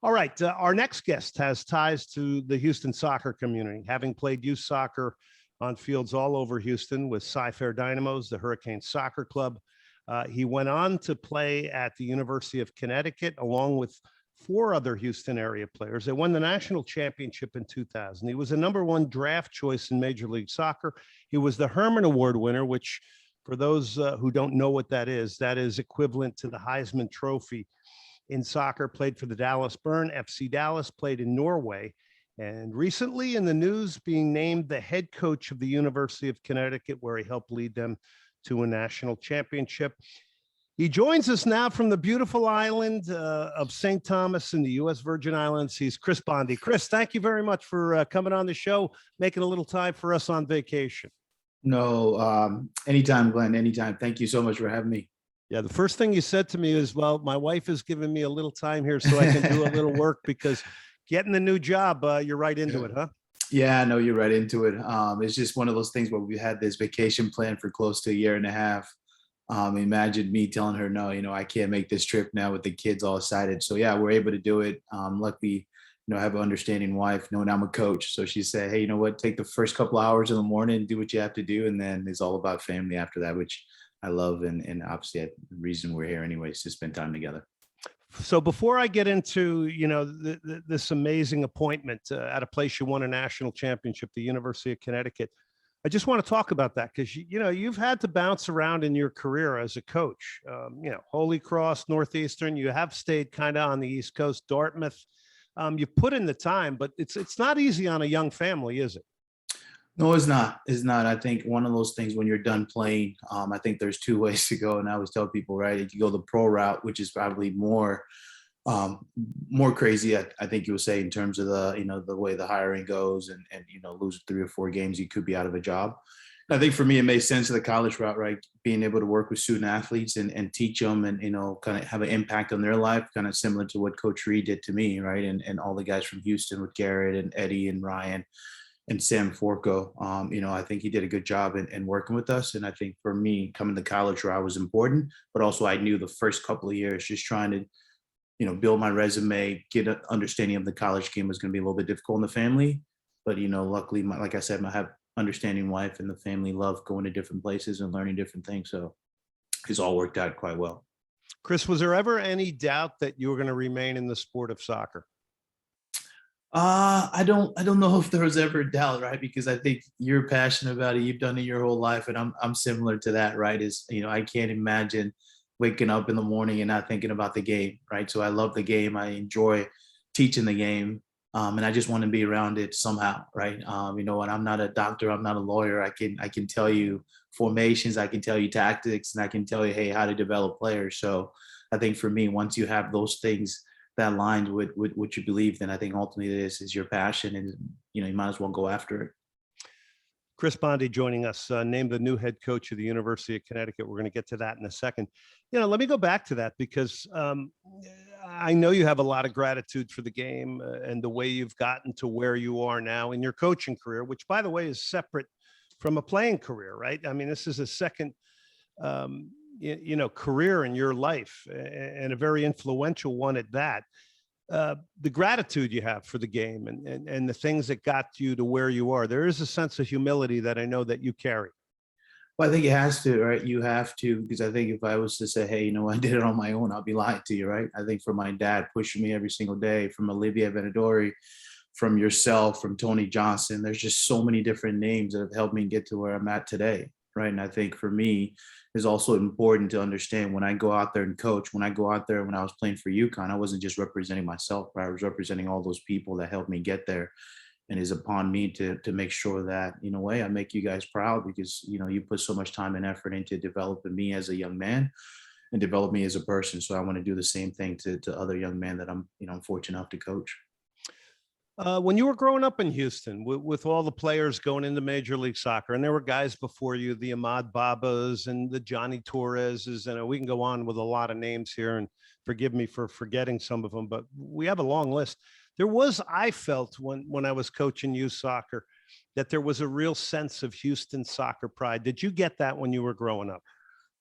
All right. Our next guest has ties to the Houston soccer community, having played youth soccer on fields all over Houston with Cy-Fair Dynamos, the Hurricane Soccer Club. He went on to play at the University of Connecticut, along with four other Houston area players. They won the national championship in 2000. He was a #1 draft choice in Major League Soccer. He was the Hermann Award winner, which for those who don't know what that is equivalent to the Heisman Trophy in soccer. Played for the Dallas Burn, FC Dallas, played in Norway, and recently in the news being named the head coach of the University of Connecticut, where he helped lead them to a national championship. He joins us now from the beautiful island of St. Thomas in the U.S. Virgin Islands. He's Chris Gbandi. Chris, thank you very much for coming on the show, making a little time for us on vacation. No, anytime, Glenn, anytime. Thank you so much for having me. Yeah, the first thing you said to me is, well, my wife is giving me a little time here so I can do a little work, because getting the new job, you're right into it, huh? Yeah, no, you're right into it. It's just one of those things where we had this vacation plan for close to a year and a half. Imagine me telling her, no, I can't make this trip now with the kids all excited. So yeah, we're able to do it. Luckily, I have an understanding wife, knowing I'm a coach. So she said, hey, you know what, take the first couple hours in the morning, do what you have to do. And then it's all about family after that, which I love. And obviously the reason we're here anyway is to spend time together. So before I get into, this amazing appointment at a place you won a national championship, the University of Connecticut, I just want to talk about that because, you've had to bounce around in your career as a coach, Holy Cross, Northeastern, you have stayed kind of on the East Coast, Dartmouth. You've put in the time, but it's not easy on a young family, is it? No, it's not. It's not. I think one of those things when you're done playing, I think there's two ways to go. And I always tell people, right, you go the pro route, which is probably more crazy, I think you would say, in terms of the way the hiring goes and lose 3 or 4 games, you could be out of a job. And I think for me, it made sense of the college route, right? Being able to work with student athletes and teach them and, kind of have an impact on their life, kind of similar to what Coach Reed did to me, right? And all the guys from Houston with Garrett and Eddie and Ryan and Sam Forco, I think he did a good job in working with us. And I think for me, coming to college route was important, but also I knew the first couple of years just trying to, build my resume, get an understanding of the college game was going to be a little bit difficult in the family. But, luckily, like I said, I have understanding wife and the family love going to different places and learning different things. So it's all worked out quite well. Chris, was there ever any doubt that you were going to remain in the sport of soccer? I don't know if there was ever a doubt, right? Because I think you're passionate about it. You've done it your whole life. And I'm similar to that, right? I can't imagine waking up in the morning and not thinking about the game, right? So I love the game. I enjoy teaching the game. And I just want to be around it somehow, right? And I'm not a doctor. I'm not a lawyer. I can tell you formations. I can tell you tactics, and I can tell you, hey, how to develop players. So I think for me, once you have those things that aligned with what you believe, then I think ultimately this is your passion, and you might as well go after it. Chris Gbandi joining us, named the new head coach of the University of Connecticut. We're going to get to that in a second. Let me go back to that because I know you have a lot of gratitude for the game and the way you've gotten to where you are now in your coaching career, which, by the way, is separate from a playing career, right? I mean, this is a second, career in your life, and a very influential one at that. The gratitude you have for the game and the things that got you to where you are. There is a sense of humility that I know that you carry. Well, I think it has to, right? You have to, because I think if I was to say, hey, I did it on my own, I'll be lying to you, right? I think from my dad pushing me every single day, from Olivia Venadori, from yourself, from Tony Johnson, there's just so many different names that have helped me get to where I'm at today, right? And I think for me, it's also important to understand when I go out there and coach, when I go out there, when I was playing for UConn, I wasn't just representing myself, right? I was representing all those people that helped me get there. And it's upon me to make sure that, in a way, I make you guys proud because, you put so much time and effort into developing me as a young man and develop me as a person. So I want to do the same thing to other young men that I'm fortunate enough to coach. When you were growing up in Houston with all the players going into Major League Soccer, and there were guys before you, the Ahmad Babas and the Johnny Torreses, and we can go on with a lot of names here, and forgive me for forgetting some of them, but we have a long list. I felt when I was coaching youth soccer, that there was a real sense of Houston soccer pride. Did you get that when you were growing up?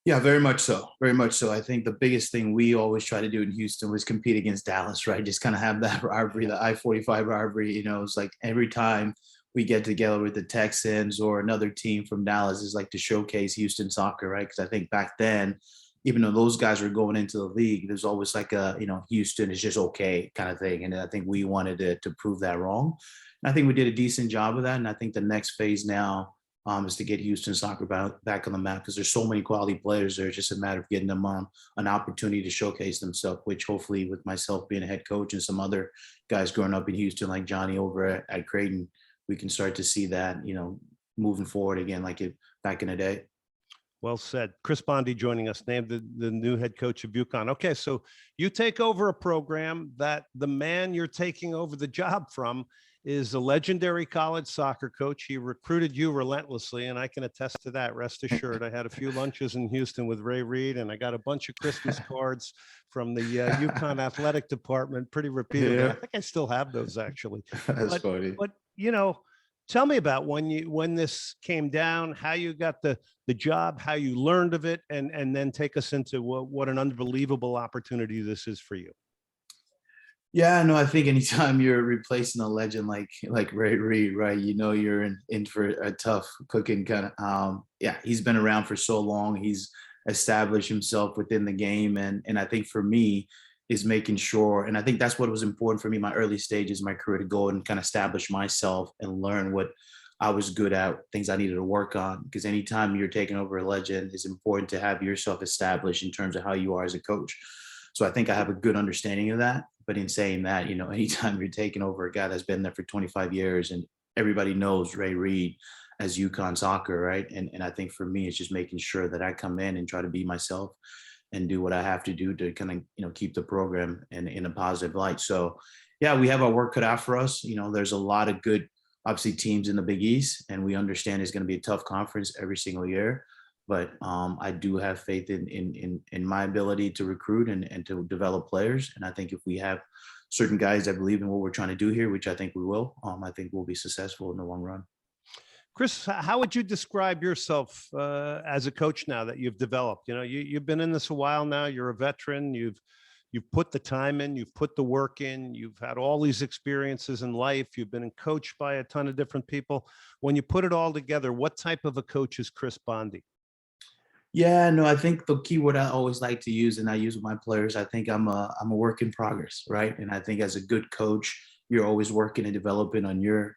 Yeah, very much so. Very much so. I think the biggest thing we always try to do in Houston was compete against Dallas, right? Just kind of have that rivalry, the I-45 rivalry. It's like every time we get together with the Texans or another team from Dallas is like to showcase Houston soccer, right? Because I think back then, even though those guys were going into the league, there's always like Houston is just okay kind of thing. And I think we wanted to prove that wrong. And I think we did a decent job of that. And I think the next phase now is to get Houston soccer back on the map because there's so many quality players there. It's just a matter of getting them an opportunity to showcase themselves, which hopefully with myself being a head coach and some other guys growing up in Houston like Johnny over at Creighton, we can start to see that, moving forward again, like it back in the day. Well said. Chris Gbandi joining us, named the new head coach of UConn. Okay, so you take over a program that the man you're taking over the job from is a legendary college soccer coach. He recruited you relentlessly, and I can attest to that. Rest assured, I had a few lunches in Houston with Ray Reid, and I got a bunch of Christmas cards from the UConn athletic department pretty repeatedly. Yeah. I think I still have those actually. That's funny. But tell me about when this came down, how you got the job, how you learned of it, and then take us into what an unbelievable opportunity this is for you. Yeah, no, I think anytime you're replacing a legend like Ray Reid, right? You're in for a tough cooking kind of. Yeah, he's been around for so long. He's established himself within the game, and I think for me is making sure, and I think that's what was important for me, my early stages, of my career, to go and kind of establish myself and learn what I was good at, things I needed to work on. Because anytime you're taking over a legend, it's important to have yourself established in terms of how you are as a coach. So I think I have a good understanding of that. But in saying that, anytime you're taking over a guy that's been there for 25 years and everybody knows Ray Reid as UConn soccer, right? And I think for me, it's just making sure that I come in and try to be myself and do what I have to do to kind of, keep the program in a positive light. So yeah, we have our work cut out for us. There's a lot of good, obviously, teams in the Big East, and we understand it's going to be a tough conference every single year. But I do have faith in my ability to recruit and to develop players. And I think if we have certain guys that believe in what we're trying to do here, which I think we will, I think we'll be successful in the long run. Chris, how would you describe yourself as a coach now that you've developed? You've been in this a while now. You're a veteran. You've put the time in. You've put the work in. You've had all these experiences in life. You've been coached by a ton of different people. When you put it all together, what type of a coach is Chris Gbandi? Yeah, no, I think the key word I always like to use, and I use with my players, I think I'm a work in progress, right? And I think as a good coach, you're always working and developing on your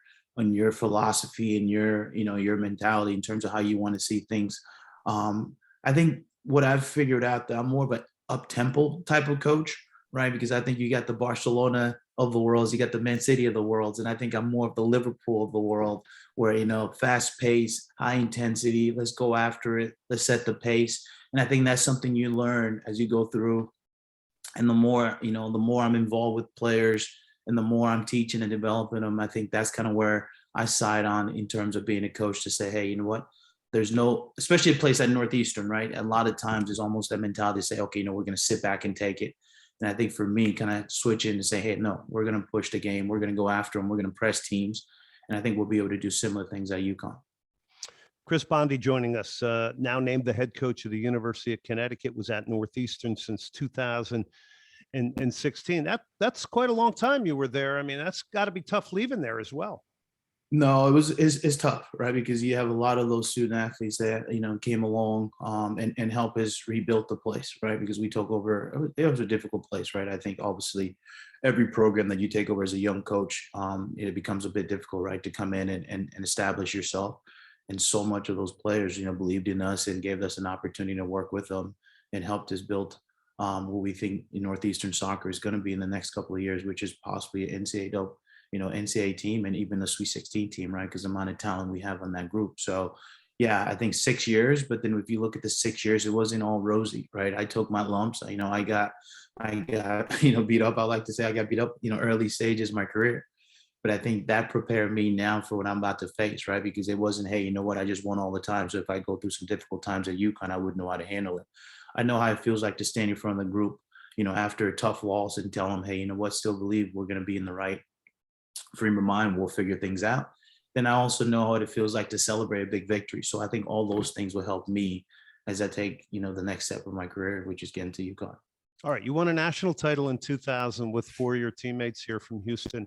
philosophy and your mentality in terms of how you want to see things. I think what I've figured out that I'm more of an up-tempo type of coach, right? Because I think you got the Barcelona of the world, you got the Man City of the world, and I think I'm more of the Liverpool of the world, where fast pace, high intensity, let's go after it, let's set the pace. And I think that's something you learn as you go through. And the more I'm involved with players and the more I'm teaching and developing them, I think that's kind of where I side on in terms of being a coach, to say, hey, you know what? Especially a place like Northeastern, right? A lot of times there's almost that mentality to say, okay, we're going to sit back and take it. And I think for me, kind of switch in to say, hey, no, we're going to push the game. We're going to go after them. We're going to press teams. And I think we'll be able to do similar things at UConn. Chris Gbandi joining us, now named the head coach of the University of Connecticut, was at Northeastern since 2016. That's quite a long time you were there. I mean, that's got to be tough leaving there as well. No, it's tough, right? Because you have a lot of those student athletes that, came along and help us rebuild the place, right? Because we took over, it was a difficult place, right? I think obviously every program that you take over as a young coach, it becomes a bit difficult, right? To come in and establish yourself. And so much of those players, believed in us and gave us an opportunity to work with them and helped us build what we think Northeastern soccer is going to be in the next couple of years, which is possibly an NCAA team and even the Sweet 16 team, right? Because the amount of talent we have on that group. So yeah, I think 6 years, but then if you look at the 6 years, it wasn't all rosy, right? I took my lumps. I got beat up. I like to say I got beat up, early stages of my career. But I think that prepared me now for what I'm about to face, right? Because it wasn't, hey, you know what, I just won all the time. So if I go through some difficult times at UConn, I wouldn't know how to handle it. I know how it feels like to stand in front of the group, after a tough loss and tell them, hey, you know what, still believe we're going to be in the right frame of mind. We'll figure things out. Then I also know what it feels like to celebrate a big victory. So I think all those things will help me as I take, the next step of my career, which is getting to UConn. All right. You won a national title in 2000 with four of your teammates here from Houston.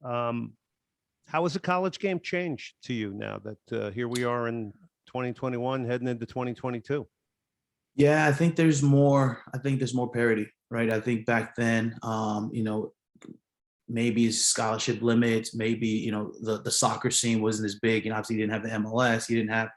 How has the college game changed to you now that here we are in 2021 heading into 2022? Yeah, I think there's more. I think there's more parity, right? I think back then, maybe scholarship limits, maybe the soccer scene wasn't as big, and obviously you didn't have the MLS, you didn't have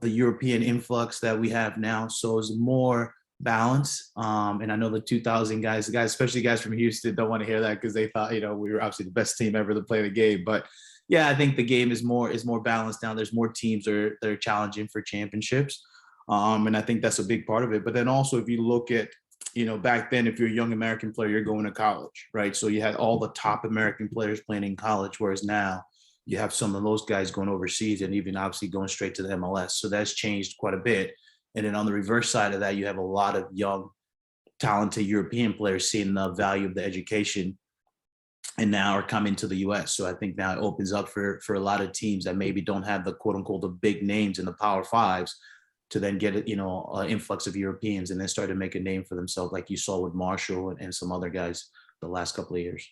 the European influx that we have now, so it's more balance. And I know the 2000 guys, especially guys from Houston, don't want to hear that because they thought we were obviously the best team ever to play the game. But yeah, I think the game is more balanced now. There's more teams that are challenging for championships, and I think that's a big part of it. But then also, if you look at back then, if you're a young American player, you're going to college, right? So you had all the top American players playing in college, whereas now you have some of those guys going overseas and even obviously going straight to the MLS. So that's changed quite a bit. And then on the reverse side of that, you have a lot of young, talented European players seeing the value of the education and now are coming to the US. So I think now it opens up for a lot of teams that maybe don't have the quote unquote the big names in the Power Fives to then get an influx of Europeans and then start to make a name for themselves, like you saw with Marshall and some other guys the last couple of years.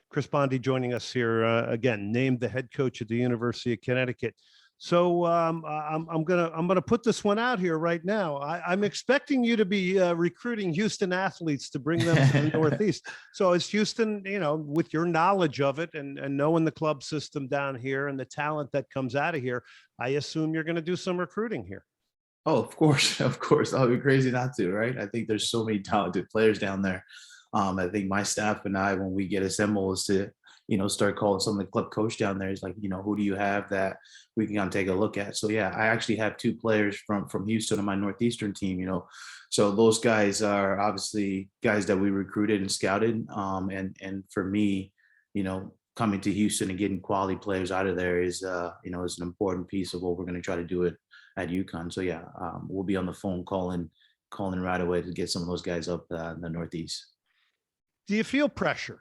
Chris Gbandi joining us here again, named the head coach at the University of Connecticut. So I'm gonna put this one out here right now. I'm expecting you to be recruiting Houston athletes to bring them to the Northeast. So is Houston, with your knowledge of it and knowing the club system down here and the talent that comes out of here, I assume you're going to do some recruiting here. Oh, of course, of course. I'll be crazy not to, right? I think there's so many talented players down there. I think my staff and I, when we get assembled, is to, start calling some of the club coach down there. Is like, who do you have that we can take a look at? So yeah, I actually have two players from Houston on my Northeastern team. So those guys are obviously guys that we recruited and scouted. And for me, coming to Houston and getting quality players out of there is is an important piece of what we're going to try to do it at UConn. So yeah, we'll be on the phone calling right away to get some of those guys up in the Northeast. Do you feel pressure?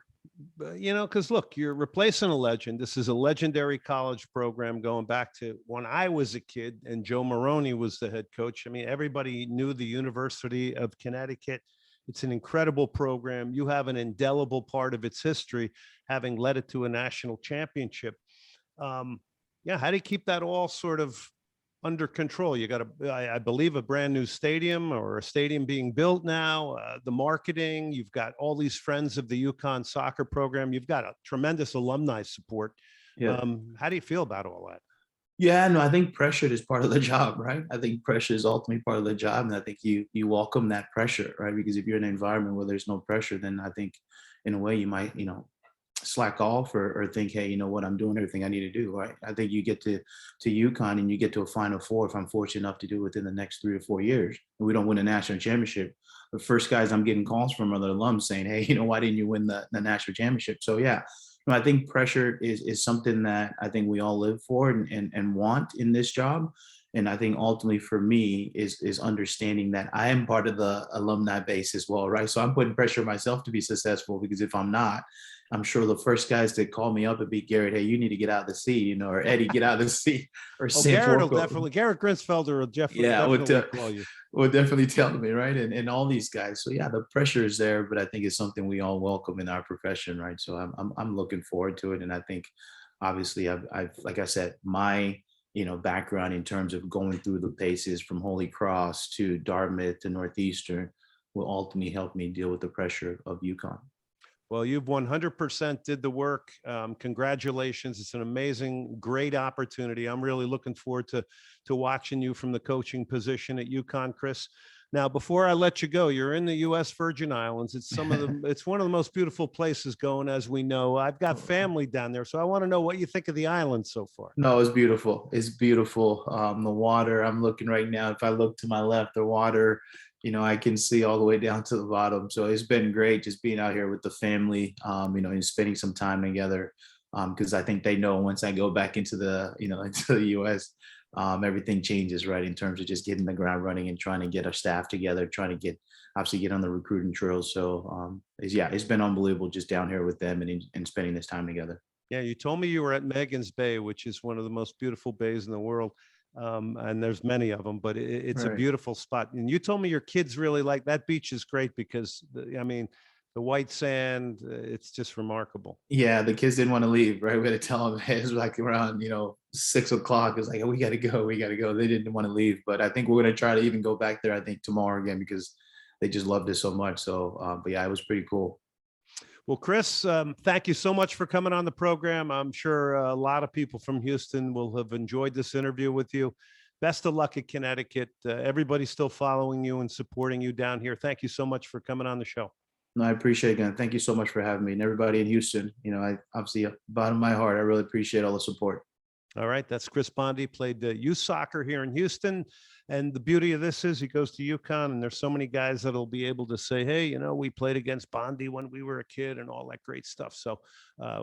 Because look, you're replacing a legend. This is a legendary college program going back to when I was a kid and Joe Maroney was the head coach. I mean, everybody knew the University of Connecticut. It's an incredible program. You have an indelible part of its history, having led it to a national championship. How do you keep that all sort of under control? You got I believe, a brand new stadium or a stadium being built now, the marketing, you've got all these friends of the UConn soccer program. You've got a tremendous alumni support. Yeah. How do you feel about all that? Yeah, no, I think pressure is part of the job, right? I think pressure is ultimately part of the job. And I think you welcome that pressure, right? Because if you're in an environment where there's no pressure, then I think in a way you might, slack off or think, hey, you know what, I'm doing everything I need to do, right? I think you get to UConn and you get to a Final Four, if I'm fortunate enough to do it within the next 3 or 4 years, and we don't win a national championship, the first guys I'm getting calls from are the alums saying, hey, why didn't you win the national championship? So yeah, I think pressure is something that I think we all live for and want in this job. And I think ultimately for me is understanding that I am part of the alumni base as well, right? So I'm putting pressure on myself to be successful, because if I'm not, I'm sure the first guys that call me up would be Garrett, hey, you need to get out of the seat, or Eddie, get out of the seat, or Garrett will definitely, Garrett Grinsfelder will definitely call you. Will definitely tell me, right? And all these guys. So yeah, the pressure is there, but I think it's something we all welcome in our profession, right? So I'm looking forward to it. And I think obviously I've like I said, my background in terms of going through the paces from Holy Cross to Dartmouth to Northeastern will ultimately help me deal with the pressure of UConn. Well, you've 100% did the work. Congratulations. It's an amazing, great opportunity. I'm really looking forward to watching you from the coaching position at UConn, Chris. Now, before I let you go, you're in the U.S. Virgin Islands. It's it's one of the most beautiful places going, as we know. I've got family down there, so I want to know what you think of the island so far. No, it's beautiful. It's beautiful. The water, I'm looking right now. If I look to my left, the water, I can see all the way down to the bottom. So it's been great just being out here with the family, and spending some time together. Because I think they know once I go back into the, into the U.S., everything changes, right, in terms of just getting the ground running and trying to get our staff together, trying to obviously get on the recruiting trail. So it's been unbelievable just down here with them and spending this time together. Yeah, you told me you were at Megan's Bay, which is one of the most beautiful bays in the world. And there's many of them, but it's a Right. beautiful spot. And you told me your kids really like that beach is great because I mean, the white sand, it's just remarkable. Yeah, the kids didn't want to leave, right? We had to tell them, hey, it was like around, 6 o'clock. It was like, oh, we got to go. We got to go. They didn't want to leave. But I think we're going to try to even go back there, I think, tomorrow again, because they just loved it so much. So, but yeah, it was pretty cool. Well, Chris, thank you so much for coming on the program. I'm sure a lot of people from Houston will have enjoyed this interview with you. Best of luck at Connecticut. Everybody's still following you and supporting you down here. Thank you so much for coming on the show. No, I appreciate it again. Thank you so much for having me and everybody in Houston. I obviously, bottom of my heart, I really appreciate all the support. All right, that's Chris Gbandi, played youth soccer here in Houston. And the beauty of this is he goes to UConn, and there's so many guys that'll be able to say, hey, we played against Gbandi when we were a kid and all that great stuff. So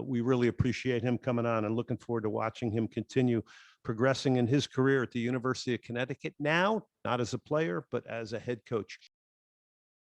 we really appreciate him coming on and looking forward to watching him continue progressing in his career at the University of Connecticut now, not as a player, but as a head coach.